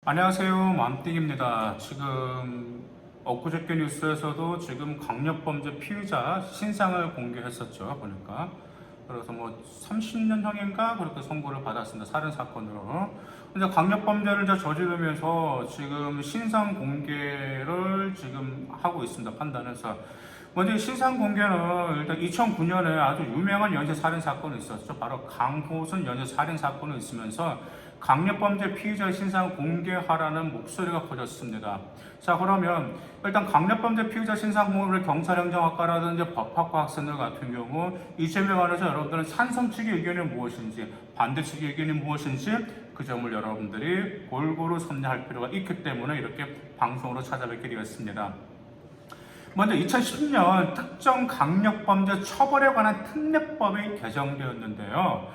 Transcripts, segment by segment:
안녕하세요. 맘띵입니다. 지금 엊그저께 뉴스에서도 지금 강력범죄 피의자 신상을 공개했었죠. 보니까. 그래서 뭐 30년형인가 그렇게 선고를 받았습니다. 살인 사건으로. 근데 강력범죄를 이제 저지르면서 지금 신상 공개를 지금 하고 있습니다. 판단해서. 먼저 이 신상 공개는 일단 2009년에 아주 유명한 연쇄 살인 사건이 있었죠. 바로 강호순 연쇄 살인 사건이 있으면서 강력범죄 피의자 신상 공개하라는 목소리가 커졌습니다. 자, 그러면 일단 강력범죄 피의자 신상 공개를 경찰행정학과라든지 법학과 학생들 같은 경우 이 점에 관해서 여러분들은 찬성 측의 의견이 무엇인지 반대 측의 의견이 무엇인지 그 점을 여러분들이 골고루 선회할 필요가 있기 때문에 이렇게 방송으로 찾아뵙게 되었습니다. 먼저 2010년 특정 강력범죄 처벌에 관한 특례법이 개정되었는데요.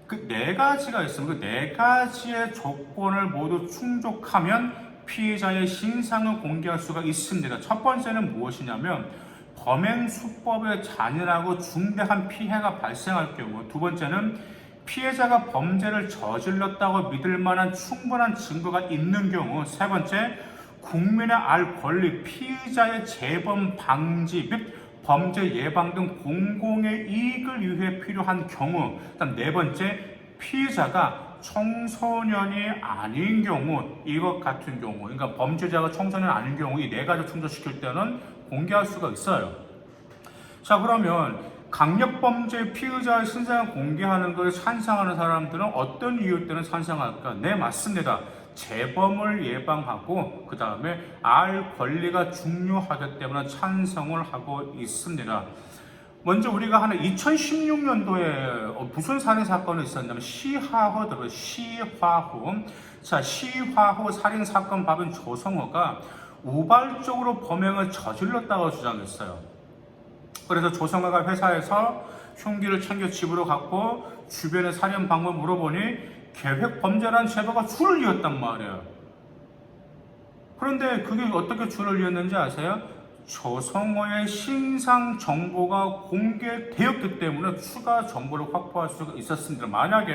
그 네 가지가 있습니다. 그 네 가지의 조건을 모두 충족하면 피해자의 신상을 공개할 수가 있습니다. 첫 번째는 무엇이냐면 범행 수법에 잔인하고 중대한 피해가 발생할 경우, 두 번째는 피해자가 범죄를 저질렀다고 믿을 만한 충분한 증거가 있는 경우, 세 번째 국민의 알 권리, 피의자의 재범 방지 및 범죄 예방 등 공공의 이익을 위해 필요한 경우, 그다음 네 번째 피의자가 청소년이 아닌 경우, 이것 같은 경우, 그러니까 범죄자가 청소년 아닌 경우 이 네 가지 충족시킬 때는 공개할 수가 있어요. 자, 그러면 강력범죄 피의자의 신상을 공개하는 것을 찬성하는 사람들은 어떤 이유 때문에 찬성할까? 네, 맞습니다. 재범을 예방하고 그 다음에 알 권리가 중요하기 때문에 찬성을 하고 있습니다. 먼저 우리가 하는 2016년도에 무슨 살인 사건이 있었냐면 시화호. 자, 시화호 살인 사건 밥인 조성호가 우발적으로 범행을 저질렀다고 주장했어요. 그래서 조성호가 회사에서 흉기를 챙겨 집으로 갔고 주변의 살인 방법을 물어보니 계획 범죄라는 제보가 줄을 이었단 말이에요. 그런데 그게 어떻게 줄을 이었는지 아세요? 조성호의 신상 정보가 공개되었기 때문에 추가 정보를 확보할 수가 있었습니다. 만약에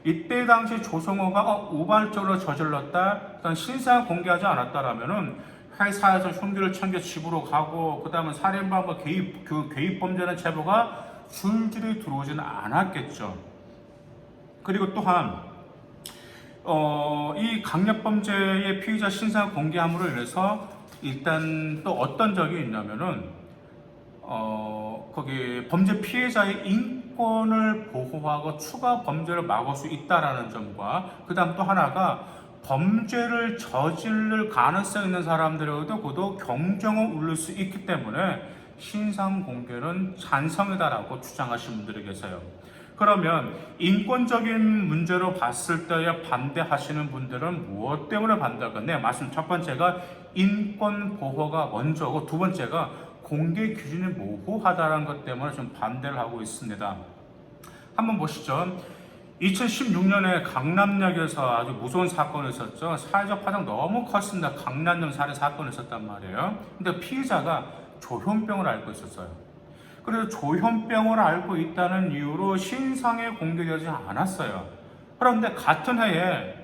이때 당시 조성호가 우발적으로 저질렀다, 일단 신상을 공개하지 않았다라면은 회사에서 흉기를 챙겨 집으로 가고 그 다음에 살인범과 개입 범죄라는 제보가 줄줄이 들어오지는 않았겠죠. 그리고 또한 이 강력범죄의 피의자 신상 공개함으로 인해서 일단 또 어떤 적이 있냐면은 거기 범죄 피해자의 인권을 보호하고 추가 범죄를 막을 수 있다라는 점과 그 다음 또 하나가 범죄를 저지를 가능성 있는 사람들에게도 고도 경종을 울릴 수 있기 때문에 신상 공개는 찬성이다라고 주장하시는 분들이 계세요. 그러면 인권적인 문제로 봤을 때에 반대하시는 분들은 무엇 때문에 반대할까? 네, 말씀 첫 번째가 인권 보호가 먼저고 두 번째가 공개 기준이 모호하다는 것 때문에 좀 반대를 하고 있습니다. 한번 보시죠. 2016년에 강남역에서 아주 무서운 사건이 있었죠. 사회적 파장 너무 컸습니다. 강남역 살인 사건이 있었단 말이에요. 근데 피의자가 조현병을 앓고 있었어요. 그래서 조현병을 앓고 있다는 이유로 신상에 공개되지 않았어요. 그런데 같은 해에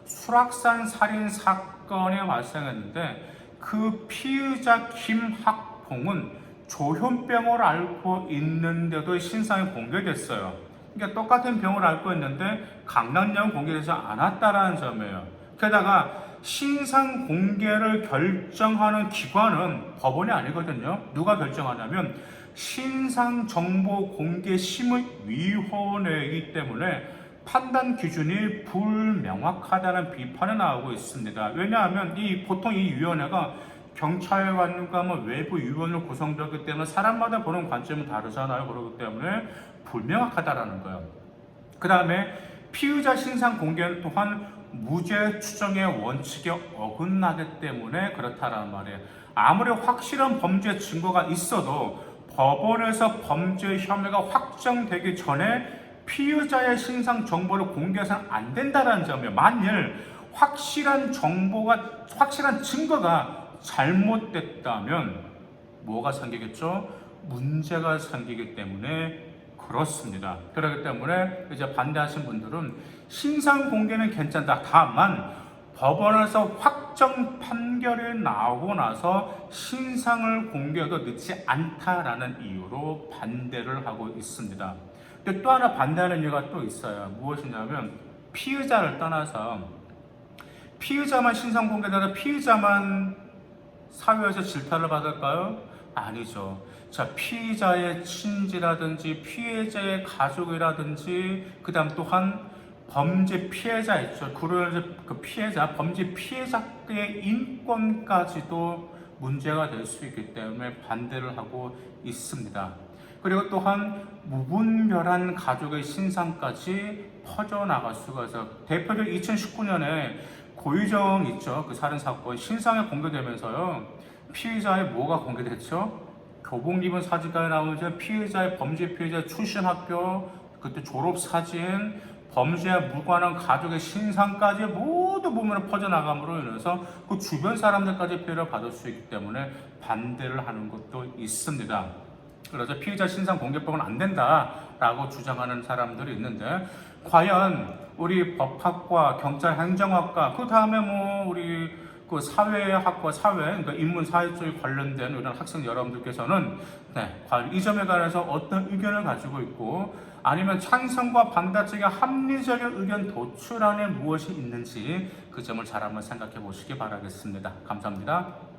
수락산 살인 사건이 발생했는데 그 피의자 김학봉은 조현병을 앓고 있는데도 신상이 공개됐어요. 그러니까 똑같은 병을 앓고 있는데 강남역은 공개되지 않았다는 점이에요. 게다가 신상 공개를 결정하는 기관은 법원이 아니거든요. 누가 결정하냐면 신상정보공개심의위원회이기 때문에 판단 기준이 불명확하다는 비판이 나오고 있습니다. 왜냐하면 보통 이 위원회가 경찰관과 외부 위원으로 구성되기 때문에 사람마다 보는 관점이 다르잖아요. 그렇기 때문에 불명확하다라는 거예요. 그 다음에 피의자 신상 공개는 또한 무죄 추정의 원칙에 어긋나기 때문에 그렇다라는 말이에요. 아무리 확실한 범죄 증거가 있어도 법원에서 범죄 혐의가 확정되기 전에 피의자의 신상 정보를 공개해서는 안 된다는 점이에요. 만일 확실한 증거가 잘못됐다면 뭐가 생기겠죠? 문제가 생기기 때문에 그렇습니다. 그렇기 때문에 이제 반대하신 분들은 신상 공개는 괜찮다. 다만 법원에서 확정 판결이 나오고 나서 신상을 공개해도 늦지 않다라는 이유로 반대를 하고 있습니다. 근데 또 하나 반대하는 이유가 또 있어요. 무엇이냐면 피의자를 떠나서 피의자만 신상 공개되다 피의자만 사회에서 질타를 받을까요? 아니죠. 자, 피의자의 친지라든지 피해자의 가족이라든지 그다음 또한 범죄 피해자 있죠. 그런 그 피해자, 범죄 피해자의 인권까지도 문제가 될 수 있기 때문에 반대를 하고 있습니다. 그리고 또한 무분별한 가족의 신상까지 퍼져나갈 수가 있어요. 대표적으로 2019년에 고유정 있죠. 그 살인 사건 신상이 공개되면서요. 피의자의 뭐가 공개됐죠? 교복 입은 사진까지 나오면서 피해자의 범죄 피해자 출신 학교 그때 졸업 사진 범죄에 무관한 가족의 신상까지 모두 보면 퍼져나감으로 인해서 그 주변 사람들까지 피해를 받을 수 있기 때문에 반대를 하는 것도 있습니다. 그래서 피의자 신상 공개법은 안 된다라고 주장하는 사람들이 있는데 과연 우리 법학과, 경찰 행정학과, 그 다음에 뭐 우리 그 사회학과, 그러니까 인문 사회 쪽에 관련된 이런 학생 여러분들께서는 과연 이 점에 관해서 어떤 의견을 가지고 있고 아니면 찬성과 반대 쪽의 합리적인 의견 도출 안에 무엇이 있는지 그 점을 잘 한번 생각해 보시기 바라겠습니다. 감사합니다.